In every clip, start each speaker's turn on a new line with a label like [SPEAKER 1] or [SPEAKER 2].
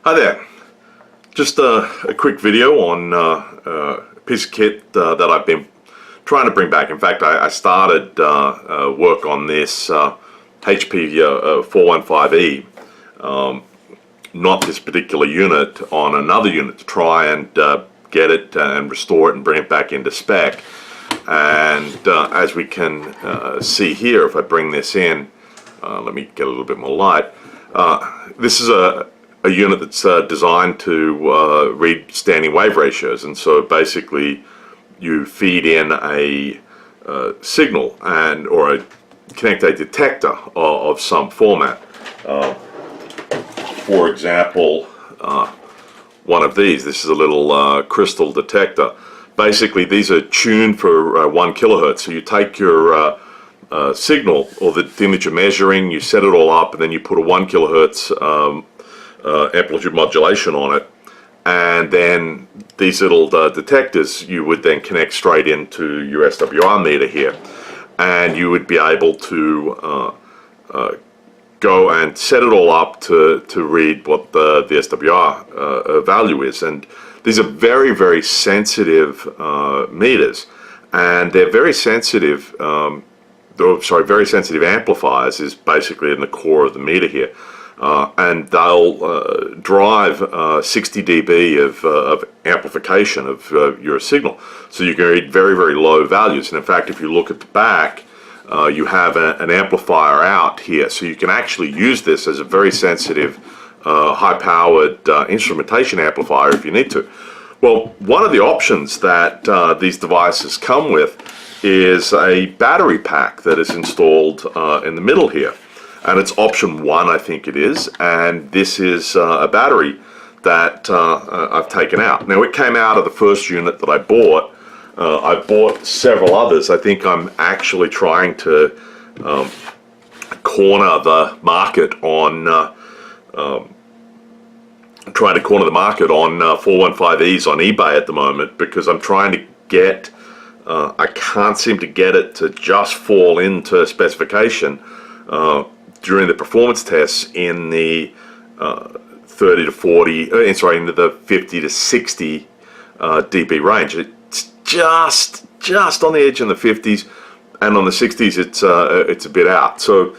[SPEAKER 1] Hi there. Just a quick video on a piece of kit that I've been trying to bring back. In fact, I started work on this HP415E, not this particular unit, on another unit to try and get it and restore it and bring it back into spec. And as we can see here, if I bring this in, let me get a little bit more light. This is a unit that's designed to read standing wave ratios, and so basically you feed in a signal or connect a detector of some format. For example, one of these. This is a little crystal detector. Basically, these are tuned for 1 kilohertz. So you take your signal or the thing that you're measuring, you set it all up, and then you put a 1 kilohertz amplitude modulation on it, and then these little detectors you would then connect straight into your SWR meter here, and you would be able to go and set it all up to read what the SWR value is. And these are very, very sensitive meters, and they're very sensitive, very sensitive amplifiers is basically in the core of the meter here. And they'll drive 60 dB of amplification of your signal. So you can read very, very low values. And in fact, if you look at the back, you have an amplifier out here. So you can actually use this as a very sensitive, high-powered instrumentation amplifier if you need to. Well, one of the options that these devices come with is a battery pack that is installed in the middle here. And it's option 1, I think it is, and this is a battery that I've taken out. Now, it came out of the first unit that I bought. I bought several others. I think I'm actually trying to corner the market on 415Es on eBay at the moment, because I'm trying to get, I can't seem to get it to just fall into specification during the performance tests in the 30 to 40, into the 50 to 60 dB range. It's just on the edge in the 50s, and on the 60s it's a bit out. So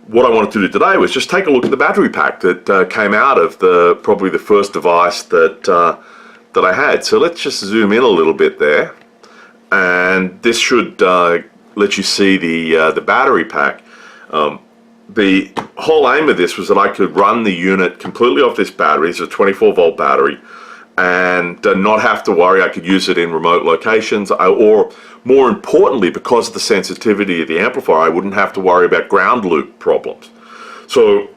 [SPEAKER 1] what I wanted to do today was just take a look at the battery pack that came out of probably the first device that I had. So let's just zoom in a little bit there, and this should let you see the battery pack. The whole aim of this was that I could run the unit completely off this battery. It's a 24-volt battery, and not have to worry. I could use it in remote locations, or more importantly, because of the sensitivity of the amplifier, I wouldn't have to worry about ground loop problems. So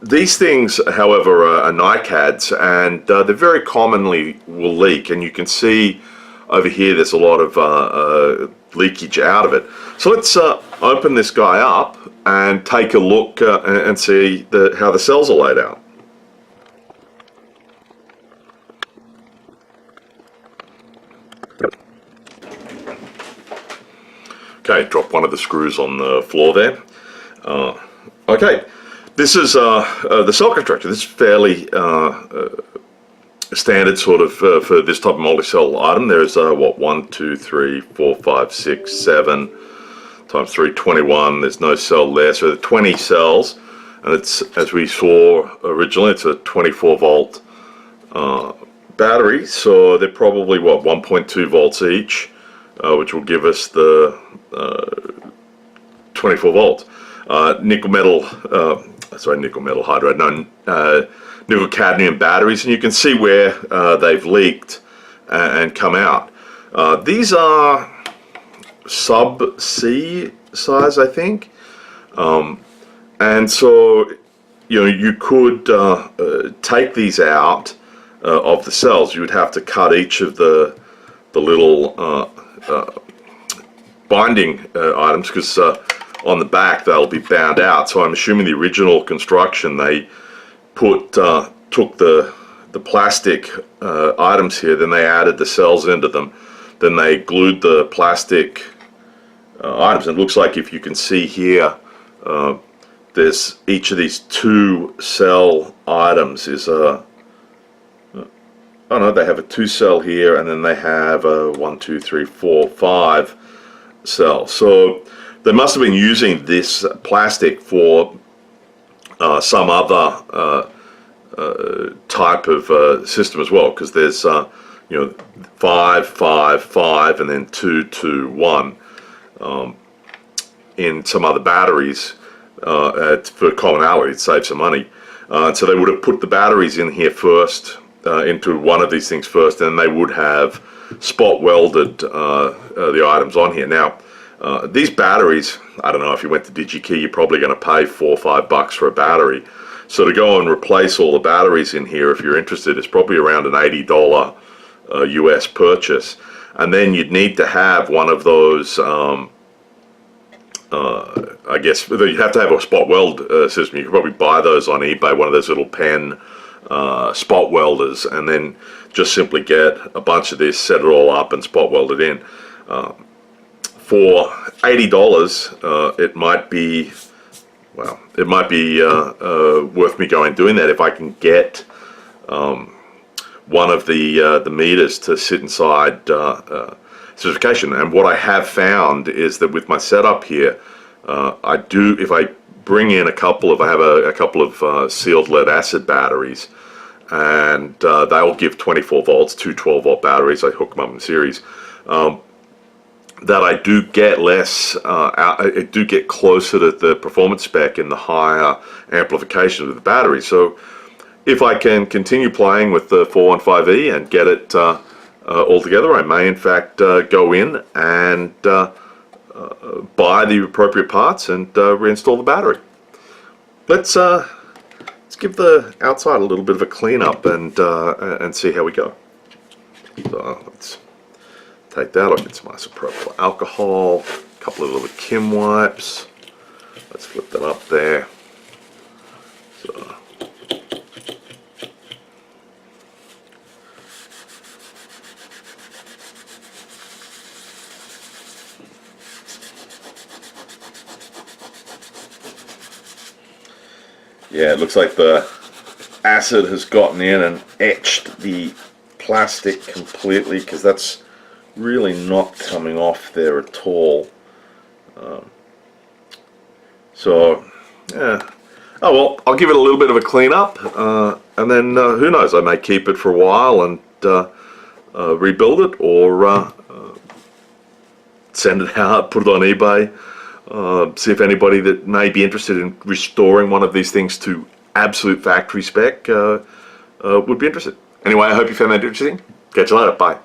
[SPEAKER 1] these things, however, are NiCads, and they very commonly will leak, and you can see over here there's a lot of leakage out of it. So let's open this guy up and take a look and see how the cells are laid out. Okay, drop one of the screws on the floor there. Okay, this is the cell constructor. This is fairly standard sort of for this type of multi-cell item. There's 1, 2, 3, 4, 5, 6, 7 times 3, 21. There's no cell there, so there are 20 cells, and it's, as we saw originally, it's a 24-volt battery. So they're probably 1.2 volts each, which will give us the 24 volts. Nickel metal hydride, nickel cadmium batteries, and you can see where they've leaked and come out. These are sub-C size, I think, and so you could take these out of the cells. You would have to cut each of the little binding items, because on the back they'll be bound out. So I'm assuming the original construction, they took the plastic items here, then they added the cells into them, then they glued the plastic items. And it looks like, if you can see here, there's each of these 2 cell items is oh no, they have a 2-cell here, and then they have a 1, 2, 3, 4, 5 cell. So they must have been using this plastic for some other type of system as well, because there's 5, 5, 5, and then 2, 2, 1 in some other batteries for commonality to save some money. So they would have put the batteries in here first, into one of these things first, and they would have spot welded the items on here. Now, these batteries, I don't know, if you went to DigiKey, you're probably going to pay $4 or $5 for a battery. So to go and replace all the batteries in here, if you're interested, is probably around an $80 US purchase. And then you'd need to have one of those, I guess, you'd have to have a spot weld system. You could probably buy those on eBay, one of those little pen spot welders, and then just simply get a bunch of this, set it all up, and spot weld it in. For $80, it might be, well, it might be worth me going doing that if I can get one of the meters to sit inside certification. And what I have found is that with my setup here, I do, if I bring in a couple of, I have a couple of sealed lead acid batteries, and they'll give 24 volts, two 12-volt batteries. I hook them up in series. That I do get less, I do get closer to the performance spec in the higher amplification of the battery. So if I can continue playing with the 415E and get it all together, I may in fact go in and buy the appropriate parts and reinstall the battery. Let's give the outside a little bit of a clean up and see how we go. So let's take that. I'll get some isopropyl alcohol, a couple of little Kim wipes. Let's flip that up there. So, yeah, it looks like the acid has gotten in and etched the plastic completely, because that's really not coming off there at all. So, yeah. Oh well, I'll give it a little bit of a clean up, and then who knows, I may keep it for a while and rebuild it, or send it out, put it on eBay, see if anybody that may be interested in restoring one of these things to absolute factory spec would be interested. Anyway, I hope you found that interesting. Catch you later. Bye.